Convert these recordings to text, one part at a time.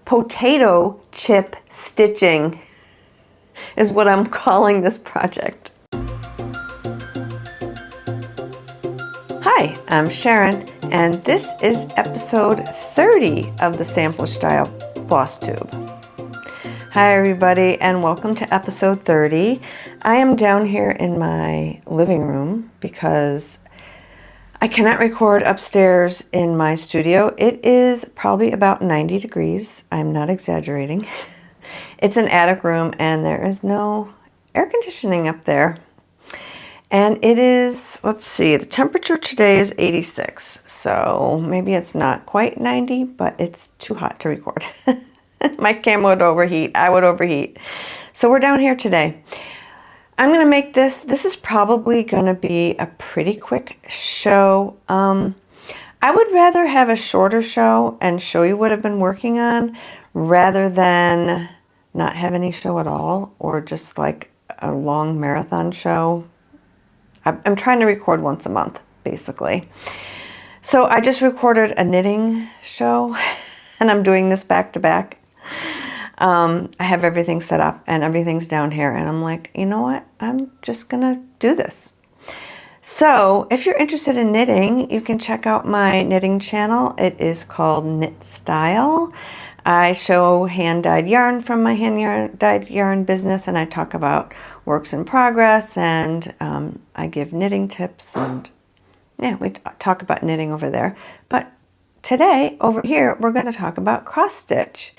potato chip stitching is what I'm calling this project. Hi, I'm Sharon, and this is episode 30 of the Sampler Style Flosstube. Hi everybody, and welcome to episode 30. I am down here in my living room because I cannot record upstairs in my studio. It is probably about 90 degrees. I'm not exaggerating. It's an attic room and there is no air conditioning up there. And it is, let's see, the temperature today is 86. So maybe it's not quite 90, but it's too hot to record. My camera would overheat. I would overheat. So we're down here today. I'm going to make this is probably going to be a pretty quick show. I would rather have a shorter show and show you what I've been working on rather than not have any show at all or just like a long marathon show. I'm trying to record once a month, basically. So I just recorded a knitting show and I'm doing this back to back. I have everything set up and everything's down here and I'm like, you know what? I'm just gonna do this. So if you're interested in knitting, you can check out my knitting channel. It is called Knit Style. I show hand-dyed yarn from my hand-dyed yarn business and I talk about works in progress and I give knitting tips and yeah, we talk about knitting over there. But today over here, we're gonna talk about cross stitch.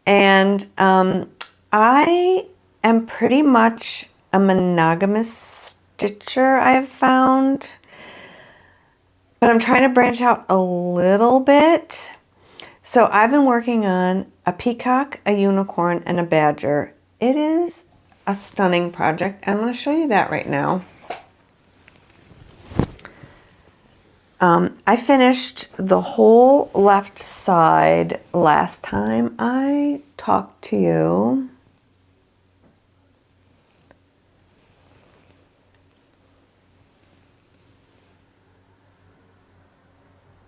And I am pretty much a monogamous stitcher, I have found. But I'm trying to branch out a little bit. So I've been working on a peacock, a unicorn, and a badger. It is a stunning project. I'm going to show you that right now. I finished the whole left side last time I talked to you.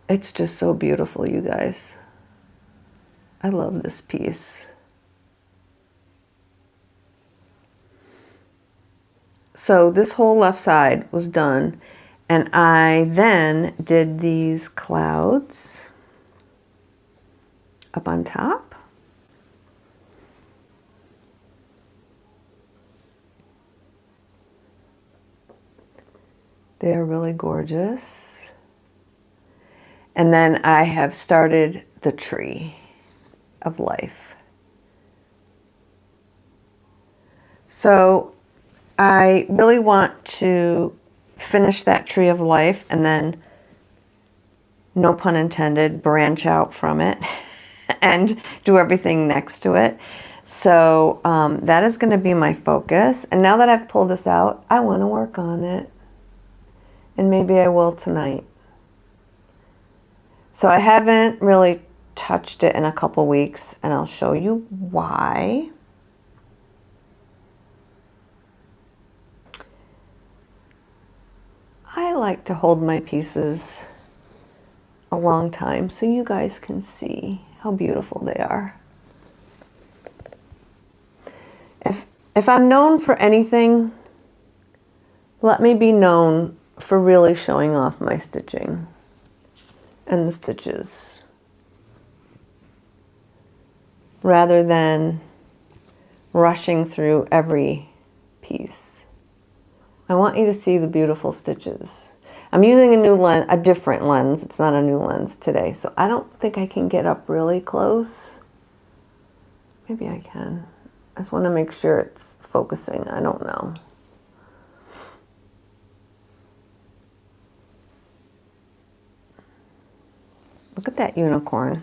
It's just so beautiful, you guys. I love this piece. So this whole left side was done. And I then did these clouds up on top. They are really gorgeous. And then I have started the tree of life. So I really want to finish that tree of life and then, no pun intended, branch out from it and do everything next to it. So that is going to be my focus. And now that I've pulled this out, I want to work on it. And maybe I will tonight. So I haven't really touched it in a couple weeks and I'll show you why. I like to hold my pieces a long time so you guys can see how beautiful they are. If I'm known for anything, let me be known for really showing off my stitching and the stitches rather than rushing through every piece. I want you to see the beautiful stitches. I'm using a new lens, a different lens. It's not a new lens today, so I don't think I can get up really close. Maybe I can. I just want to make sure it's focusing. I don't know. Look at that unicorn.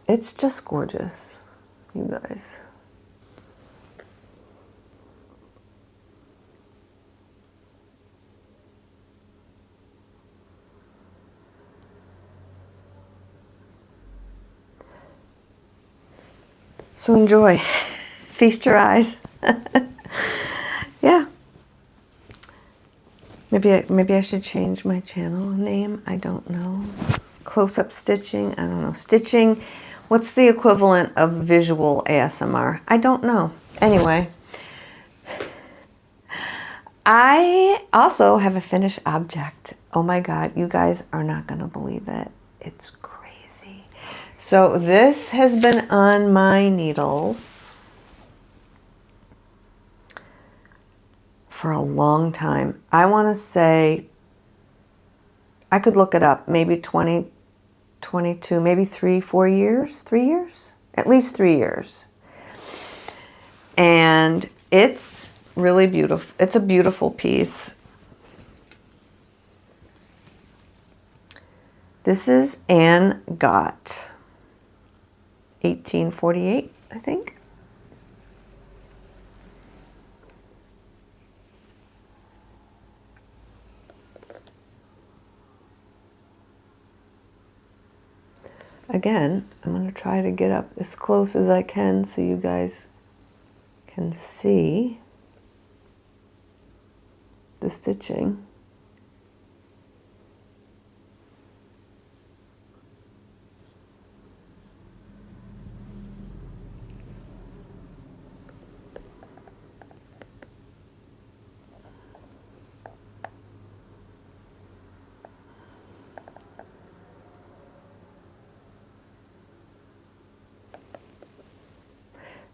It's just gorgeous, you guys. So enjoy. Feast your eyes. Yeah. Maybe I should change my channel name. I don't know. close-up stitching. I don't know. Stitching. What's the equivalent of visual ASMR? I don't know. Anyway, I also have a finished object. Oh my God, you guys are not going to believe it. It's crazy. So this has been on my needles for a long time. I want to say, I could look it up, maybe 20, 22, maybe 4 years, 3 years, at least 3 years. And it's really beautiful. It's a beautiful piece. This is Anne Gott, 1848, I think. Again, I'm going to try to get up as close as I can so you guys can see the stitching.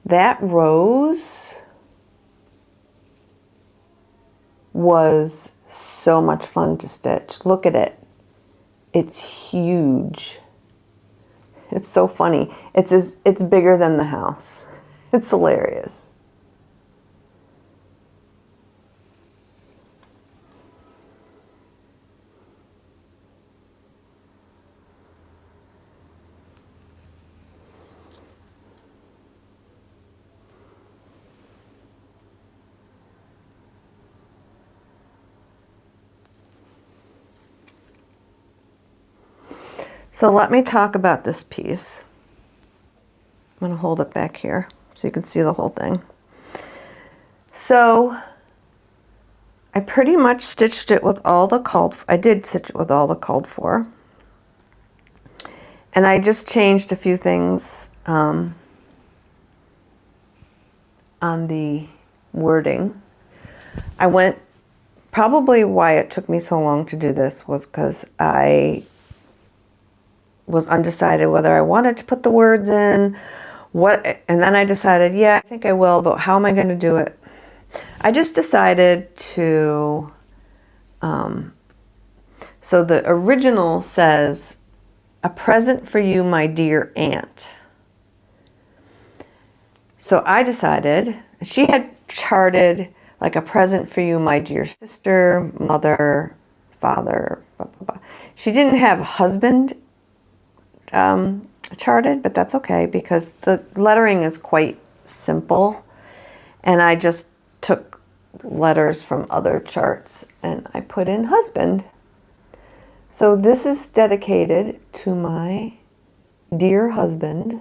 That rose was so much fun to stitch. Look at it. It's huge. It's so funny. It's bigger than the house. It's hilarious. So let me talk about this piece. I'm going to hold it back here so you can see the whole thing. So I pretty much stitched it with all the I did stitch it with all the called for. And I just changed a few things on the wording. Probably why it took me so long to do this was because I was undecided whether I wanted to put the words in, and then I decided, yeah, I think I will, but how am I going to do it? I just decided to, so the original says, "A present for you, my dear aunt." So I decided, she had charted like "a present for you, my dear sister, mother, father," blah, blah, blah. She didn't have husband charted, but that's okay because the lettering is quite simple, and I just took letters from other charts and I put in husband. So this is dedicated to my dear husband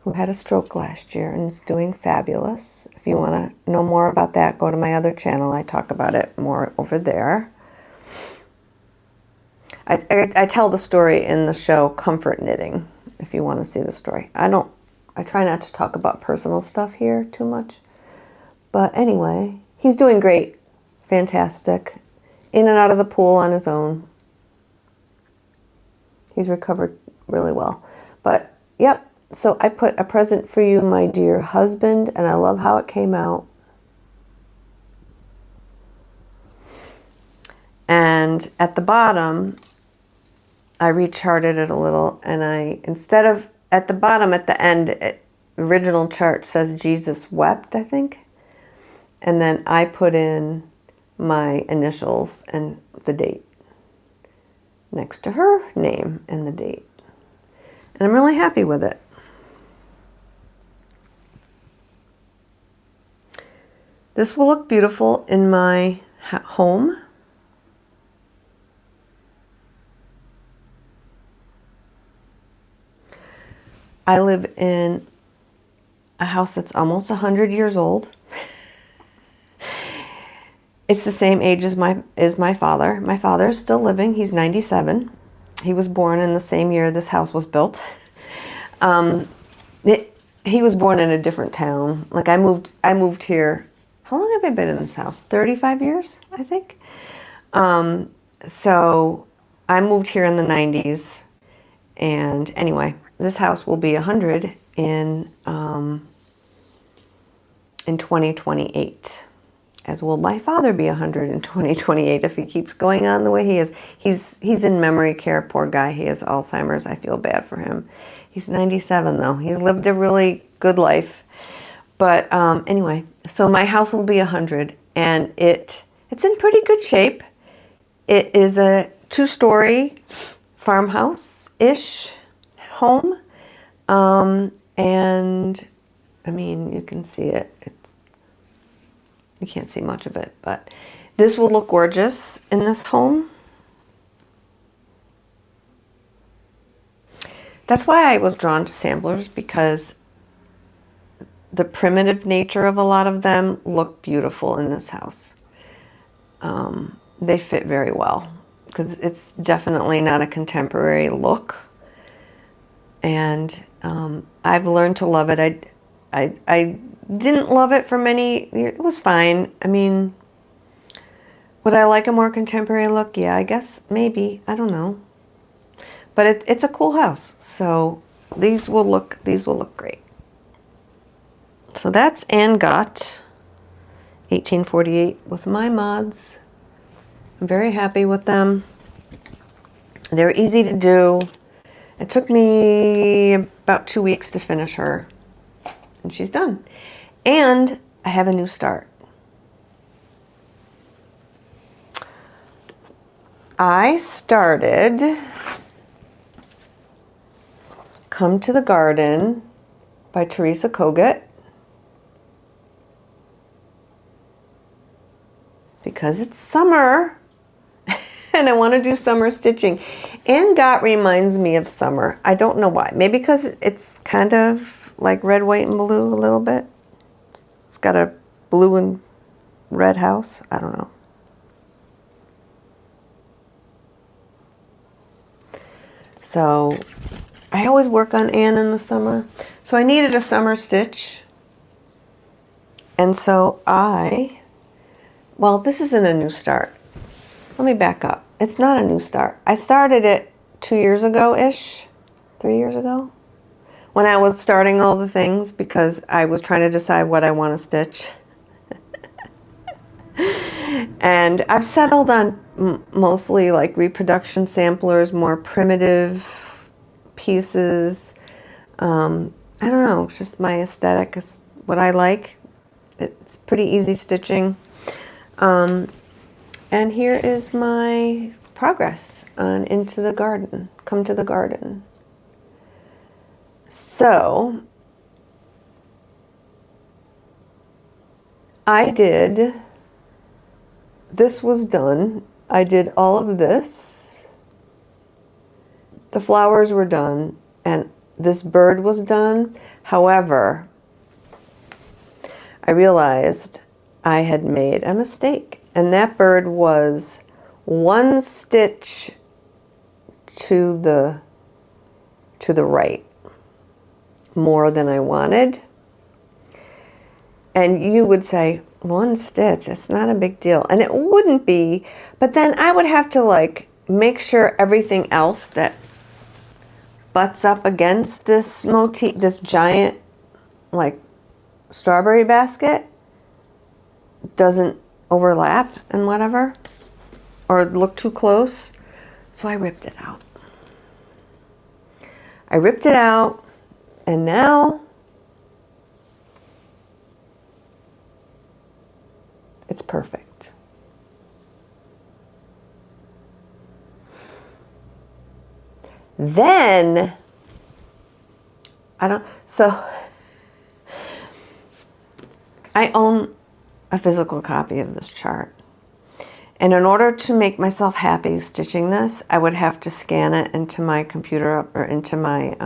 who had a stroke last year and is doing fabulous. If you want to know more about that, go to my other channel. I talk about it more over there. I tell the story in the show Comfort Knitting, if you want to see the story. I try not to talk about personal stuff here too much. But anyway, he's doing great. Fantastic. In and out of the pool on his own. He's recovered really well. But, yep. So I put "a present for you, my dear husband," and I love how it came out. And at the bottom, I recharted it a little, and instead of at the bottom, at the end, original chart says Jesus wept, I think. And then I put in my initials and the date next to her name and the date. And I'm really happy with it. This will look beautiful in my home. I live in a house that's almost 100 years old. It's the same age as my father. My father is still living. He's 97. He was born in the same year this house was built. He was born in a different town. Like I moved here. How long have I been in this house? 35 years, I think. So I moved here in the 90s. And anyway, this house will be 100 in 2028. As will my father be 100 in 2028 if he keeps going on the way he is. He's in memory care, poor guy. He has Alzheimer's. I feel bad for him. He's 97 though. He lived a really good life. But anyway, so my house will be 100, and it's in pretty good shape. It is a 2-story farmhouse-ish home. And I mean, you can see it. You can't see much of it, but this will look gorgeous in this home. That's why I was drawn to samplers, because the primitive nature of a lot of them look beautiful in this house. They fit very well because it's definitely not a contemporary look. And I've learned to love it. I didn't love it for many years. It was fine. I mean, would I like a more contemporary look? Yeah, I guess maybe. I don't know. But it's a cool house. So these will look great. So that's Gott 1848 with my mods. I'm very happy with them. They're easy to do. It took me about 2 weeks to finish her. And she's done. And I have a new start. I started Come to the Garden by Theresa Kogut. Because it's summer and I want to do summer stitching. And Gott reminds me of summer. I don't know why. Maybe because it's kind of like red, white, and blue a little bit. It's got a blue and red house. I don't know. So I always work on Anne in the summer. So I needed a summer stitch. And so well, this isn't a new start. Let me back up. It's not a new start. I started it 2 years ago-ish, 3 years ago, when I was starting all the things because I was trying to decide what I want to stitch. And I've settled on mostly like reproduction samplers, more primitive pieces. I don't know, it's just my aesthetic is what I like. It's pretty easy stitching. And here is my progress on Into the Garden, Come to the Garden. So this was done. I did all of this. The flowers were done and this bird was done. However, I realized I had made a mistake, and that bird was 1 stitch to the right more than I wanted. And you would say 1 stitch, it's not a big deal, and it wouldn't be, but then I would have to like make sure everything else that butts up against this motif, this giant like strawberry basket, doesn't overlap and whatever, or look too close. So I ripped it out. And now it's perfect. Then I own a physical copy of this chart. And in order to make myself happy stitching this, I would have to scan it into my computer, or into my,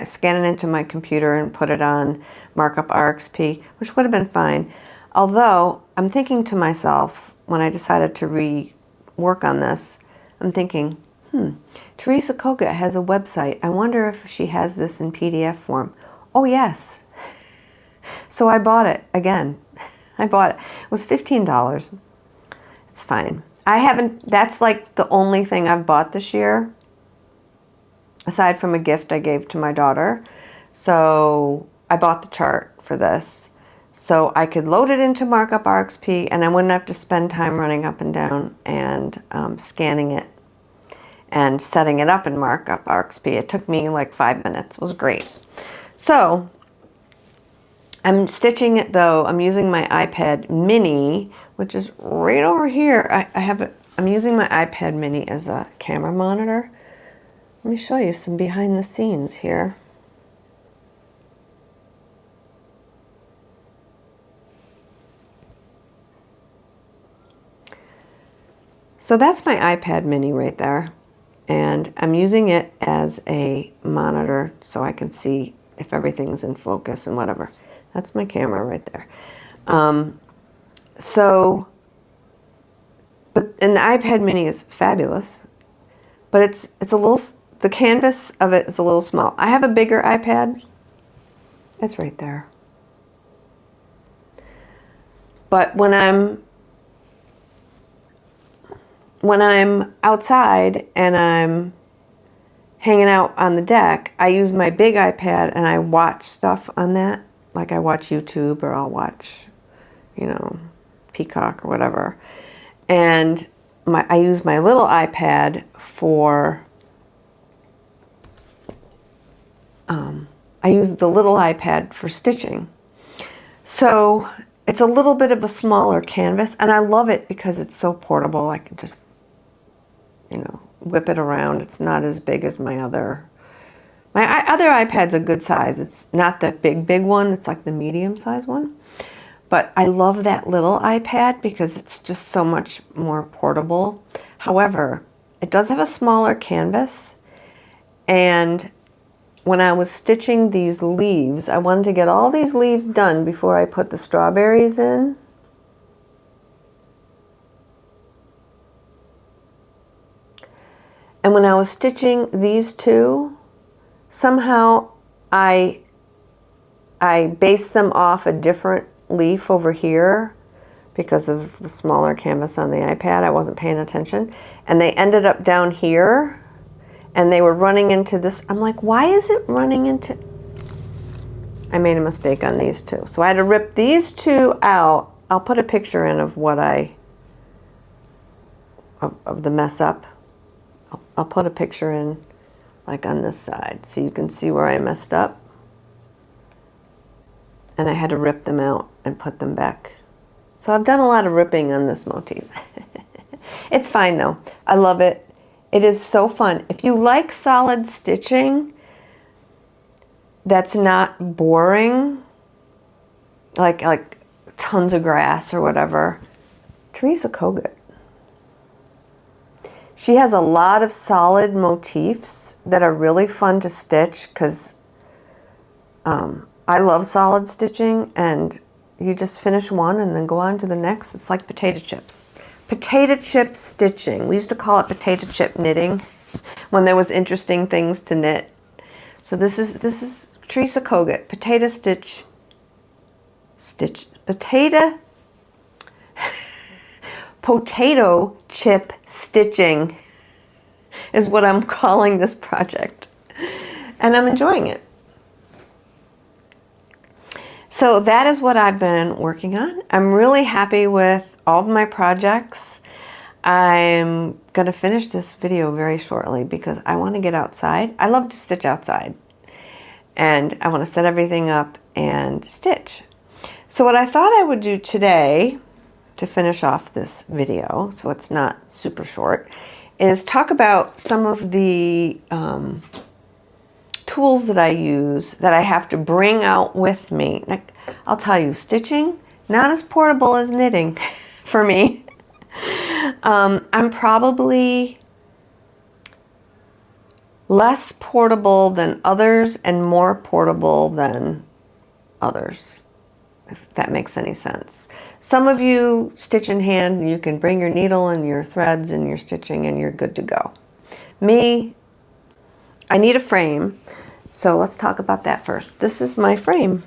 scan it into my computer and put it on Markup RXP, which would have been fine. Although, I'm thinking to myself, when I decided to rework on this, I'm thinking, Theresa Kogut has a website. I wonder if she has this in PDF form. Oh, yes. So I bought it again. I bought it. It was $15. It's fine. I haven't, that's like the only thing I've bought this year, aside from a gift I gave to my daughter. So I bought the chart for this so I could load it into Markup RXP and I wouldn't have to spend time running up and down and scanning it and setting it up in Markup RXP. It took me like 5 minutes. It was great. So I'm stitching it though. I'm using my iPad mini, which is right over here. I'm using my iPad mini as a camera monitor. Let me show you some behind the scenes here. So that's my iPad mini right there. And I'm using it as a monitor so I can see if everything's in focus and whatever. That's my camera right there. And the iPad mini is fabulous, but it's a little, the canvas of it is a little small. I have a bigger iPad. It's right there. But when I'm outside and I'm hanging out on the deck, I use my big iPad and I watch stuff on that. Like I watch YouTube or I'll watch, Peacock or whatever. And I use my little iPad for, I use the little iPad for stitching. So it's a little bit of a smaller canvas and I love it because it's so portable. I can just, whip it around. It's not as big as my other iPad's a good size. It's not the big one. It's like the medium size one. But I love that little iPad because it's just so much more portable. However, it does have a smaller canvas. And when I was stitching these leaves, I wanted to get all these leaves done before I put the strawberries in. And when I was stitching these two, somehow I based them off a different leaf over here because of the smaller canvas on the iPad. I wasn't paying attention. And they ended up down here and they were running into this. I'm like, why is it running into? I made a mistake on these two. So I had to rip these two out. I'll put a picture in of what of the mess up. I'll put a picture in like on this side so you can see where I messed up. And I had to rip them out and put them back. So I've done a lot of ripping on this motif. It's fine though. I love it. It is so fun. If you like solid stitching that's not boring, like tons of grass or whatever, Theresa Kogut. She has a lot of solid motifs that are really fun to stitch because I love solid stitching, and you just finish one and then go on to the next. It's like potato chips. Potato chip stitching. We used to call it potato chip knitting when there was interesting things to knit. So this is Theresa Kogut. Potato chip stitching is what I'm calling this project. And I'm enjoying it. So that is what I've been working on. I'm really happy with all of my projects. I'm going to finish this video very shortly because I want to get outside. I love to stitch outside. And I want to set everything up and stitch. So what I thought I would do today to finish off this video, so it's not super short, is talk about some of the tools that I use that I have to bring out with me. Like, I'll tell you, stitching, not as portable as knitting for me. I'm probably less portable than others and more portable than others, if that makes any sense. Some of you stitch in hand and you can bring your needle and your threads and your stitching and you're good to go. I need a frame. So let's talk about that first. This is my frame.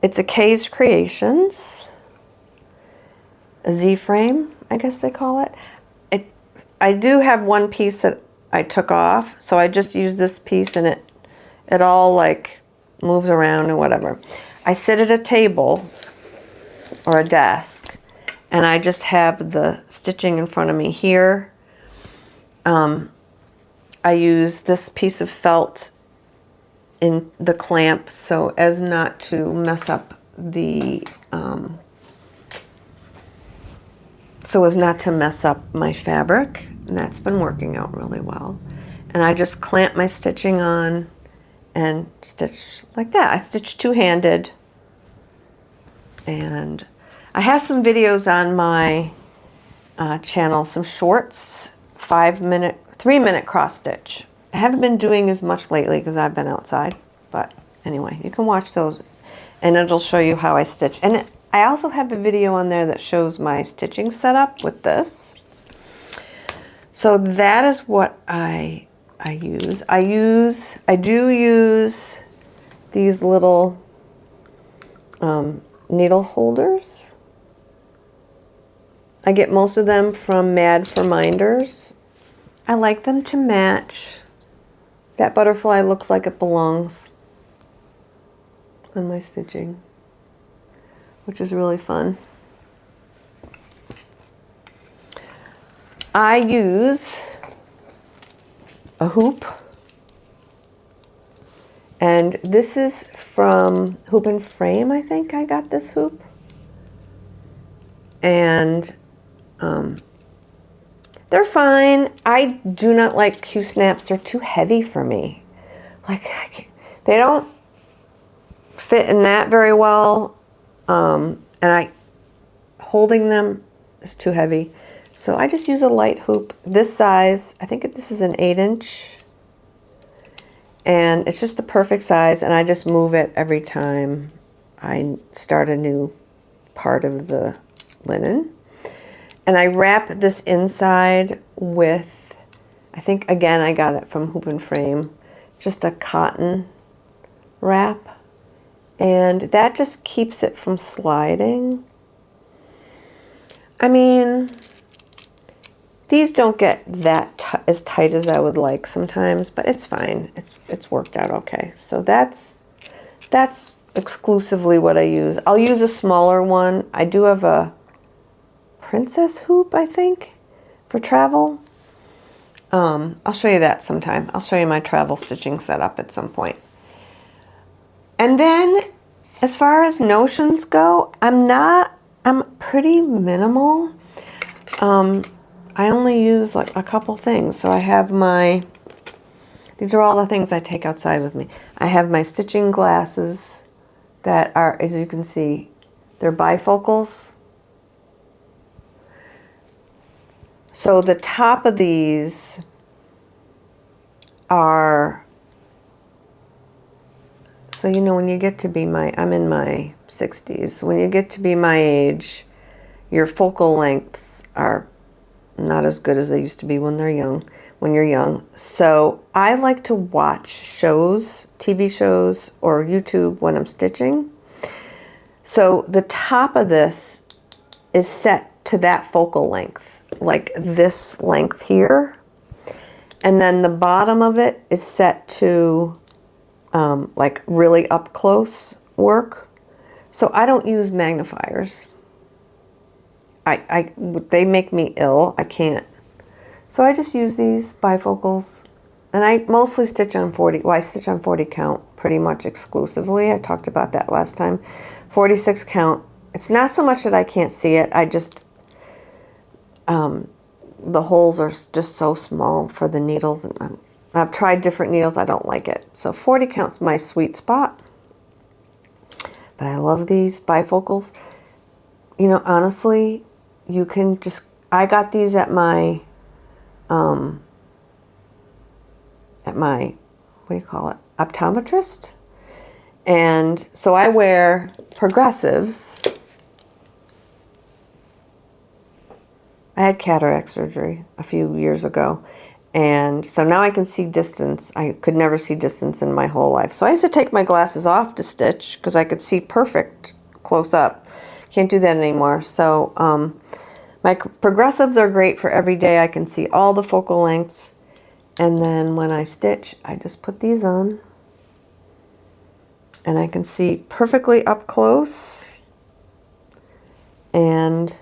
It's a K's Creations, a Z frame, I guess they call it. I do have one piece that I took off, so I just use this piece and it all like moves around and whatever. I sit at a table or a desk and I just have the stitching in front of me here. I use this piece of felt in the clamp so as not to mess up the my fabric, and that's been working out really well. And I just clamp my stitching on and stitch like that. I stitch two-handed, and I have some videos on my channel, some shorts, 3-minute cross stitch. I haven't been doing as much lately because I've been outside, but anyway, you can watch those and it'll show you how I stitch. And I also have a video on there that shows my stitching setup with this. So that is what I use. I do use these little needle holders. I get most of them from Mad for Minders. I like them to match. That butterfly looks like it belongs on my stitching, which is really fun. I use a hoop, and this is from Hoop and Frame. I think I got this hoop, and they're fine. I do not like Q-snaps. They're too heavy for me. Like, they don't fit in that very well. And holding them is too heavy. So I just use a light hoop. This size, I think this is an 8-inch. And it's just the perfect size. And I just move it every time I start a new part of the linen. And I wrap this inside with, I think, again, I got it from Hoop and Frame, just a cotton wrap. And that just keeps it from sliding. I mean, these don't get that as tight as I would like sometimes, but it's fine. It's worked out okay. So that's exclusively what I use. I'll use a smaller one. I do have a princess hoop, I think, for travel. I'll show you that sometime. I'll show you my travel stitching setup at some point. And then as far as notions go, I'm pretty minimal. I only use like a couple things. So I have these are all the things I take outside with me. I have my stitching glasses that are, as you can see, they're bifocals. So the top of these are, so you know, when you get to be I'm in my 60s, when you get to be my age, your focal lengths are not as good as they used to be when you're young. So I like to watch shows, TV shows, or YouTube when I'm stitching. So the top of this is set to that focal length, like this length here. And then the bottom of it is set to like really up close work. So I don't use magnifiers. They make me ill. I can't. So I just use these bifocals. And I mostly stitch on 40. Well, I stitch on 40 count pretty much exclusively. I talked about that last time. 46 count. It's not so much that I can't see it. I just, the holes are just so small for the needles. And I've tried different needles. I don't like it. So 40 count's my sweet spot. But I love these bifocals. You know, honestly, you can just, I got these at my, what do you call it? Optometrist. And so I wear progressives. I had cataract surgery a few years ago. And so now I can see distance. I could never see distance in my whole life. So I used to take my glasses off to stitch because I could see perfect close up. Can't do that anymore. So my progressives are great for every day. I can see all the focal lengths. And then when I stitch, I just put these on. And I can see perfectly up close. And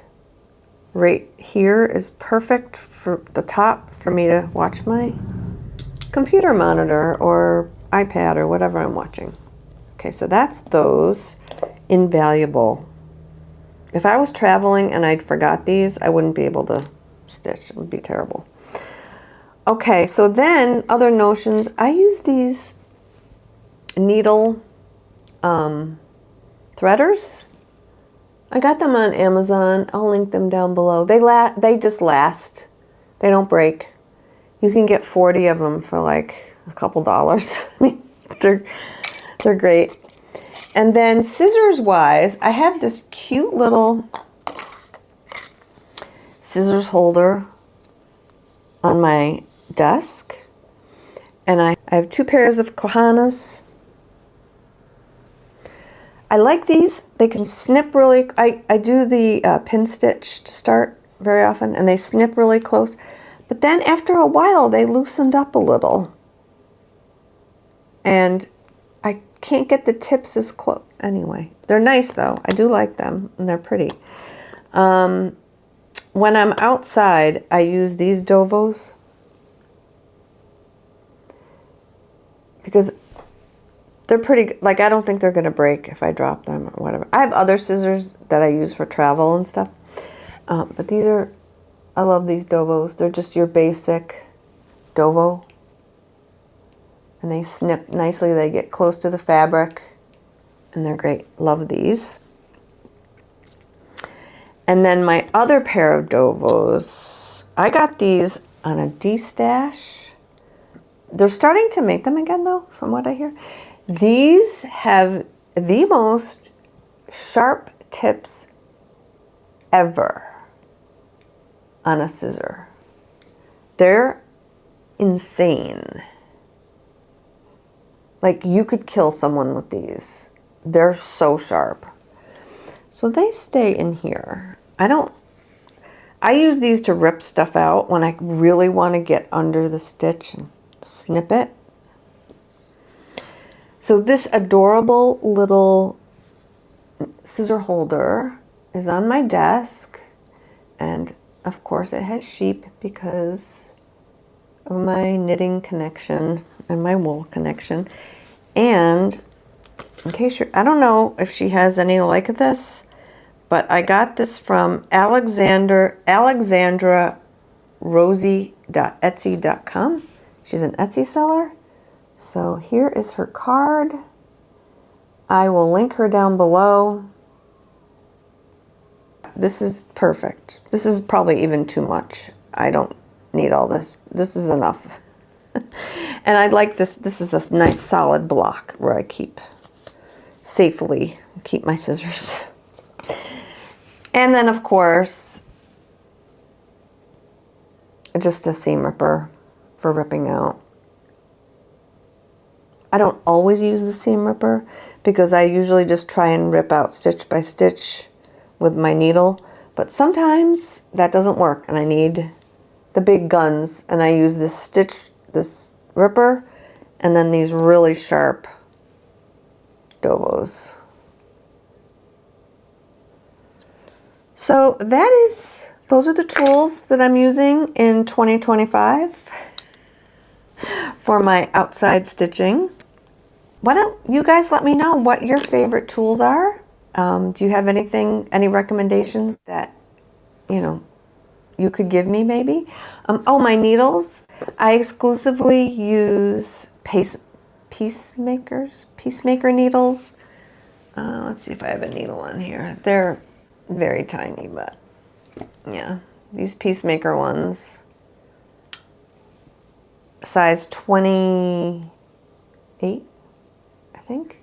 right here is perfect for the top for me to watch my computer monitor or iPad or whatever I'm watching. Okay, so that's those. Invaluable. If I was traveling and I'd forgot these, I wouldn't be able to stitch. It would be terrible. Okay, so then other notions. I use these needle threaders. I got them on Amazon. I'll link them down below. They just last. They don't break. You can get 40 of them for like a couple dollars. I mean, they're great. And then scissors wise, I have this cute little scissors holder on my desk. And I have 2 pairs of Kohanas. I like these. They can snip really. I do the pin stitch to start very often, and they snip really close. But then after a while, they loosened up a little. And I can't get the tips as close. Anyway, they're nice though. I do like them, and they're pretty. When I'm outside, I use these Dovos. Because they're pretty, like, I don't think they're going to break if I drop them or whatever. I have other scissors that I use for travel and stuff. But these are, I love these Dovos. They're just your basic Dovo. And they snip nicely. They get close to the fabric. And they're great. Love these. And then my other pair of Dovos, I got these on a D-stash. They're starting to make them again, though, from what I hear. These have the most sharp tips ever on a scissor. They're insane. Like, you could kill someone with these. They're so sharp. So they stay in here. I use these to rip stuff out when I really want to get under the stitch and snip it. So this adorable little scissor holder is on my desk, and of course it has sheep because of my knitting connection and my wool connection. And in case I don't know if she has any like this, but I got this from AlexandraRosie.etsy.com. She's an Etsy seller. So here is her card. I will link her down below. This is perfect. This is probably even too much. I don't need all this. This is enough. And I like this. This is a nice solid block where I safely keep my scissors. And then, of course, just a seam ripper for ripping out. I don't always use the seam ripper because I usually just try and rip out stitch by stitch with my needle. But sometimes that doesn't work and I need the big guns, and I use this ripper, and then these really sharp Dovos. So those are the tools that I'm using in 2025 for my outside stitching. Why don't you guys let me know what your favorite tools are? Do you have any recommendations that, you could give me maybe? My needles. I exclusively use Peacemaker needles. Let's see if I have a needle on here. They're very tiny, but yeah, these Peacemaker ones. Size 28, I think.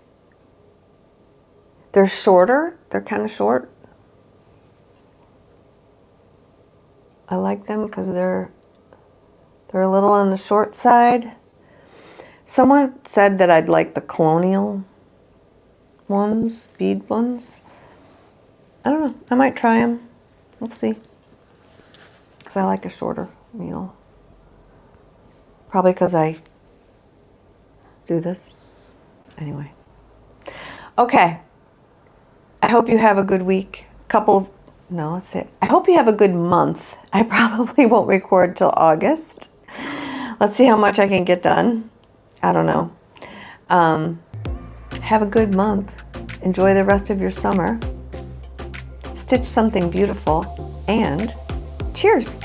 They're shorter. They're kind of short. I like them because they're a little on the short side. Someone said that I'd like the colonial ones, bead ones. I don't know. I might try them. We'll see. Because I like a shorter needle. Probably because I do this. Anyway. Okay. I hope you have a good week. I hope you have a good month. I probably won't record till August. Let's see how much I can get done. I don't know. Have a good month. Enjoy the rest of your summer. Stitch something beautiful. And cheers.